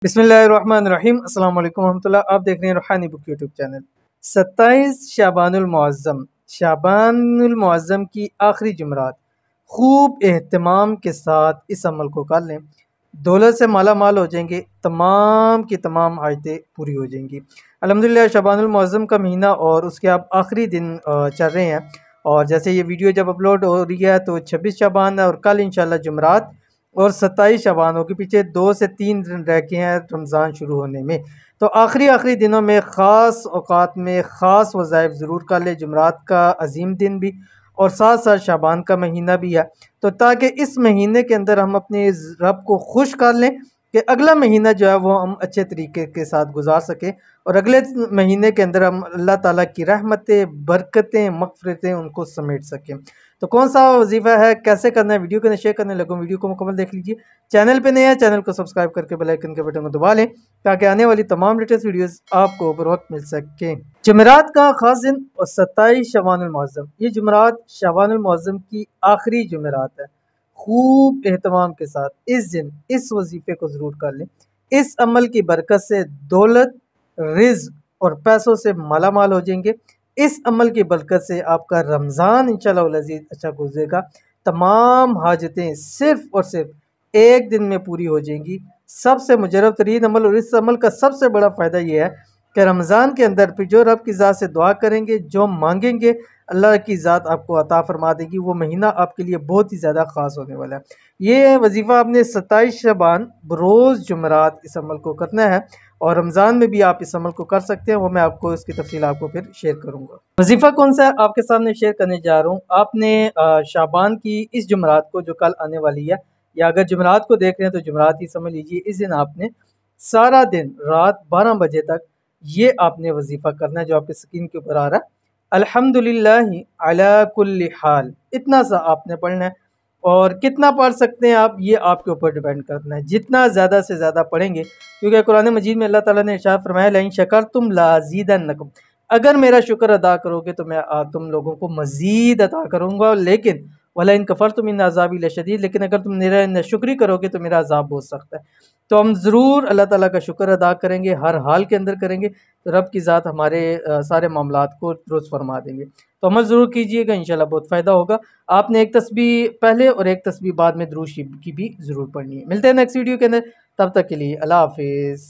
बिस्मिल्लाहिर्रहमानिर्रहीम अस्सलाम वालेकुम रहमतुल्लाह। आप देख रहे हैं रूहानी बुक यूट्यूब चैनल। 27 शाबानुल मुअज़्ज़म, शाबानुल मुअज़्ज़म की आखिरी जुमरात खूब एहतमाम के साथ इस अमल को कर लें, दौलत से माला माल हो जाएंगे, तमाम की तमाम आयतें पूरी हो जाएंगी। अल्हम्दुलिल्लाह शाबानुल मुअज़्ज़म का महीना और उसके अब आखिरी दिन चल रहे हैं। और जैसे ये वीडियो जब अपलोड हो रही है तो 26 शाबान है और कल इंशाल्लाह जुमरात और 27 शबान होगी। पीछे 2 से 3 दिन रह गए हैं रमज़ान शुरू होने में। तो आखिरी दिनों में ख़ास औकात में ख़ास वज़ाइफ ज़रूर कर ले। जुमरात का अजीम दिन भी और साथ साथ शाबान का महीना भी है, तो ताकि इस महीने के अंदर हम अपने रब को खुश कर लें कि अगला महीना जो है वो हम अच्छे तरीके के साथ गुजार सकें और अगले महीने के अंदर हम अल्लाह ताला की रहमतें, बरकतें, मग़फ़िरतें उनको समेट सकें। तो कौन सा वजीफ़ा है, कैसे करना है, वीडियो को शेयर करने लगूँ। वीडियो को मुकम्मल देख लीजिए। चैनल पे नए हैं, चैनल को सब्सक्राइब करके बेल आइकन के बटन को दबा लें ताकि आने वाली तमाम लेटेस्ट वीडियोस आपको बर वक्त मिल सके। जुमेरात का खास दिन और 27 शबानुल मुअज़्ज़म, ये जुमेरात शबानुल मुअज़्ज़म की आखिरी जुमेरात है। खूब एहतमाम के साथ इस दिन इस वजीफ़े को ज़रूर कर लें। इस अमल की बरकत से दौलत, रिज़्क़ और पैसों से माला माल हो जाएंगे। इस अमल की बरकत से आपका रमज़ान इंशाअल्लाह अज़ीज़ अच्छा गुजरेगा। तमाम हाजतें सिर्फ़ और सिर्फ एक दिन में पूरी हो जाएंगी। सबसे मुजर्रब तरीन अमल और इस अमल का सबसे बड़ा फ़ायदा ये है कि रमज़ान के अंदर फिर जो रब की ज़ात से दुआ करेंगे, जो मांगेंगे, अल्लाह की ज़ात आपको अता फरमा देगी। वो महीना आपके लिए बहुत ही ज़्यादा ख़ास होने वाला है। ये वजीफ़ा आपने 27 शबान रोज़ जुमरात इस अमल को करना है और रमज़ान में भी आप इस अमल को कर सकते हैं। वो मैं आपको इसकी तफसील आपको फिर शेयर करूँगा। वजीफ़ा कौन सा है आपके सामने शेयर करने जा रहा हूँ। आपने शाबान की इस जुमरात को जो कल आने वाली है, या अगर जुमरात को देख रहे हैं तो जुमरात ही समझ लीजिए। इस दिन आपने सारा दिन रात 12 बजे तक ये आपने वजीफ़ा करना है जो आपके स्क्रीन के ऊपर आ रहा है। अल्हम्दुलिल्लाहि अला कुल्ली हाल, इतना सा आपने पढ़ना है। और कितना पढ़ सकते हैं आप, ये आपके ऊपर डिपेंड करना है। जितना ज़्यादा से ज़्यादा पढ़ेंगे, क्योंकि कुरान मजीद में अल्लाह ताला ने इरशाद फरमाया लइन शकरतुम लाज़ीदन्नकुम, अगर मेरा शुक्र अदा करोगे तो मैं तुम लोगों को मज़ीद अता करूँगा। लेकिन वलइन कफ़रतुम इन्न अज़ाबी लशदीद, लेकिन अगर तुम मेरा नाशुक्री करोगे तो मेरा अज़ाब बहुत सख्त है। तो हम ज़रूर अल्लाह ताला का शुक्र अदा करेंगे, हर हाल के अंदर करेंगे, तो रब की ज़ात हमारे सारे मामलात को दुरुस्त फरमा देंगे। तो अमल ज़रूर कीजिएगा, इंशाल्लाह बहुत फ़ायदा होगा। आपने एक तस्बीह पहले और एक तस्बीह बाद में दुरूद शरीफ की भी ज़रूर पढ़नी है। मिलते हैं नेक्स्ट वीडियो के अंदर, तब तक के लिए अल्लाह हाफ़िज़।